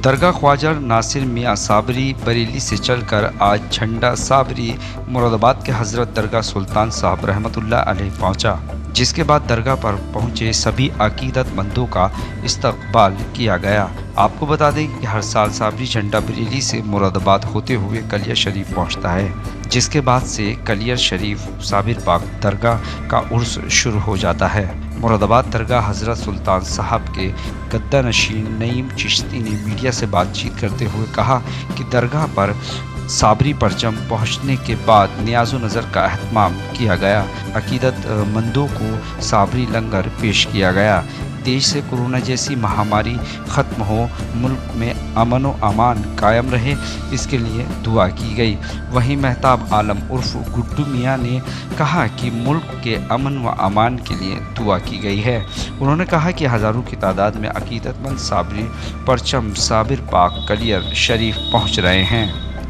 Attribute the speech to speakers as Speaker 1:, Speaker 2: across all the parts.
Speaker 1: दरगाह ख्वाजा नासिर मियाँ साबरी बरेली से चलकर आज झंडा साबरी मुरादाबाद के हज़रत दरगाह सुल्तान साहब रहमतुल्लाह अलैह पहुँचा, जिसके बाद दरगाह पर पहुँचे सभी अकीदतमंदों का इस्तकबाल किया गया। आपको बता दें कि हर साल साबरी झंडा बरेली से मुरादाबाद होते हुए कलियर शरीफ पहुँचता है, जिसके बाद से कलियर शरीफ साबिर पाक दरगाह का उर्स शुरू हो जाता है। मुरादाबाद दरगाह हज़रत सुल्तान साहब के गद्दा नशीन नईम चिश्ती ने मीडिया से बातचीत करते हुए कहा कि दरगाह पर साबरी परचम पहुंचने के बाद नियाज़ो नज़र का अहतमाम किया गया। अकीदतमंदों को साबरी लंगर पेश किया गया। देश से कोरोना जैसी महामारी ख़त्म हो, मुल्क में अमन व अमान कायम रहे, इसके लिए दुआ की गई। वहीं महताब आलम उर्फ गुड्डू मियाँ ने कहा कि मुल्क के अमन व अमान के लिए दुआ की गई है। उन्होंने कहा कि हज़ारों की तादाद में अकीदतमंद साबरी परचम साबिर पाक कलियर शरीफ पहुँच रहे हैं।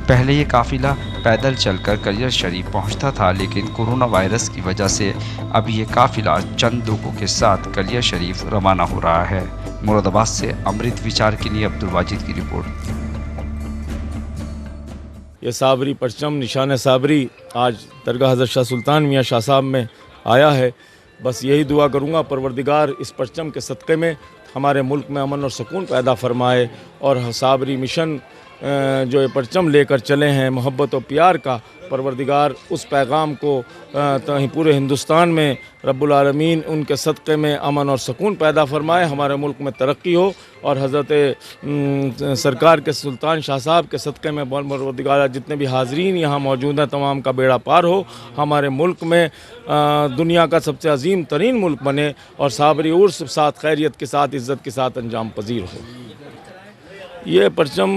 Speaker 1: पहले ये काफ़िला पैदल चलकर कलियर शरीफ पहुंचता था, लेकिन कोरोना वायरस की वजह से अब ये काफ़िला चंद लोगों के साथ कलियर शरीफ रवाना हो रहा है। मुरादाबाद से अमृत विचार के लिए अब्दुल वाजिद की रिपोर्ट।
Speaker 2: ये साबरी परचम निशान साबरी आज दरगाह हज़रत शाह सुल्तान मियाँ शाह साहब में आया है। बस यही दुआ करूँगा परवरदिगार इस परचम के सदक़े में हमारे मुल्क में अमन और सुकून पैदा फरमाए और साबरी मिशन जो ये परचम लेकर चले हैं मोहब्बत और प्यार का, परवरदिगार उस पैगाम को पूरे हिंदुस्तान में रब्बुल आलमीन उनके सदक़े में अमन और सुकून पैदा फरमाए, हमारे मुल्क में तरक्की हो और हज़रत सरकार के सुल्तान शाह साहब के सदक़े में परवरदिगार जितने भी हाज़रीन यहाँ मौजूद हैं तमाम का बेड़ा पार हो, हमारे मुल्क में दुनिया का सबसे अजीम तरीन मुल्क बने और साबरी उर्स साथ खैरियत के साथ इज़्ज़त के साथ अंजाम पजीर हो। ये परचम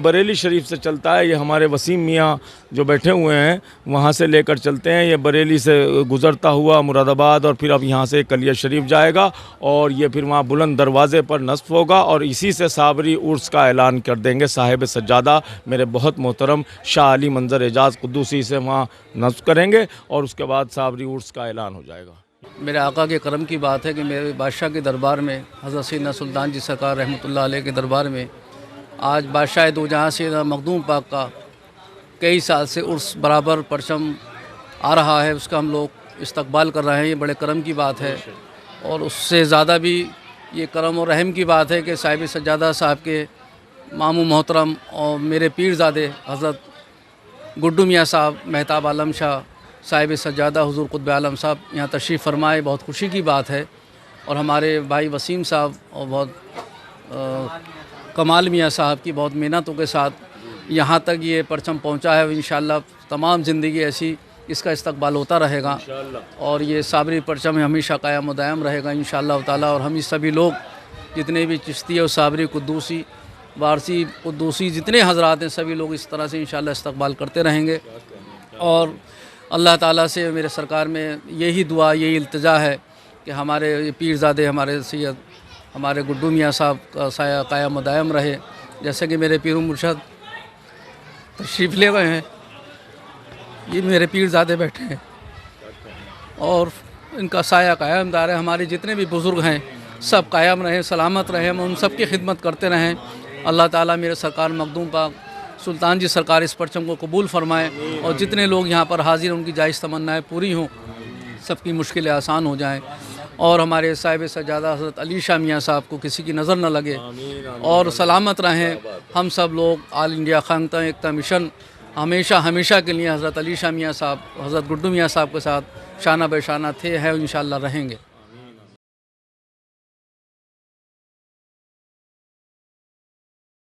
Speaker 2: बरेली शरीफ से चलता है। ये हमारे वसीम मियाँ जो बैठे हुए हैं वहाँ से लेकर चलते हैं। ये बरेली से गुज़रता हुआ मुरादाबाद और फिर अब यहाँ से कलियर शरीफ जाएगा और ये फिर वहाँ बुलंद दरवाज़े पर नस्फ़ होगा और इसी से साबरी उर्स का ऐलान कर देंगे। साहिब सज्जादा मेरे बहुत मोहतरम शाह अली मंजर एजाज़ कुद्दूसी से वहाँ नस्फ़ करेंगे और उसके बाद साबरी उर्स का ऐलान हो जाएगा।
Speaker 3: मेरे आका के करम की बात है कि मेरे बादशाह के दरबार में हज़रत सैयदना सुल्तान जी सरकार रहमतुल्लाह अलैह के दरबार में आज बादशाह दो जहाँ सैयदना मखदूम पाक का कई साल से उर्स बराबर परचम आ रहा है, उसका हम लोग इस्तकबाल कर रहे हैं। ये बड़े करम की बात है और उससे ज़्यादा भी ये करम और रहम की बात है कि साहिब सज्जादा साहब के मामू मोहतरम और मेरे पीरज़ादे हज़रत गुड्डू मियाँ साहब महताब आलम शाह साहिब सज्जादा हुज़ूर कुतुब आलम साहब यहाँ तशरीफ़ फरमाए, बहुत खुशी की बात है। और हमारे भाई वसीम साहब और बहुत कमाल मियाँ साहब की बहुत मेहनतों के साथ यहाँ तक ये परचम पहुँचा है। इंशाअल्लाह तमाम ज़िंदगी ऐसी इसका इस्तकबाल होता रहेगा और ये साबरी परचम हमेशा कायम व दायम रहेगा इंशाअल्लाह ताला। और हम सभी लोग जितने भी चिश्ती और साबरी कुद्दूसी वारसी कुद्दूसी जितने हज़रात हैं सभी लोग इस तरह से इंशाअल्लाह इस्तकबाल करते रहेंगे। और अल्लाह ताला से मेरे सरकार में यही दुआ यही इल्तिजा है कि हमारे पीरज़ादे हमारे सैयद हमारे गुड्डू मियाँ साहब का साया कायम दायम रहे। जैसे कि मेरे पीर मुर्शद तशरीफ़ ले गए हैं, ये मेरे पीरज़ादे बैठे हैं और इनका साया कायम दार है। हमारे जितने भी बुज़ुर्ग हैं सब कायम रहें, सलामत रहें, हम उन सब की खिदमत करते रहें। अल्लाह ताला मेरे सरकार मखदूम पाक सुल्तान जी सरकार इस परचम को कबूल फ़रमाए और जितने लोग यहाँ पर हाजिर उनकी जायज़ तमन्नाएँ पूरी हों, सबकी मुश्किलें आसान हो जाएँ और हमारे साहिब सज्जादा हज़रत अली शाह मियाँ साहब को किसी की नज़र न लगे और सलामत रहें। हम सब लोग ऑल इंडिया खानका एकता मिशन हमेशा हमेशा के लिए हज़रत अली शाह मियाँ साहब हज़रत गुड्डू मियाँ साहब के साथ शाना बेशाना थे हैं, इंशाअल्लाह रहेंगे।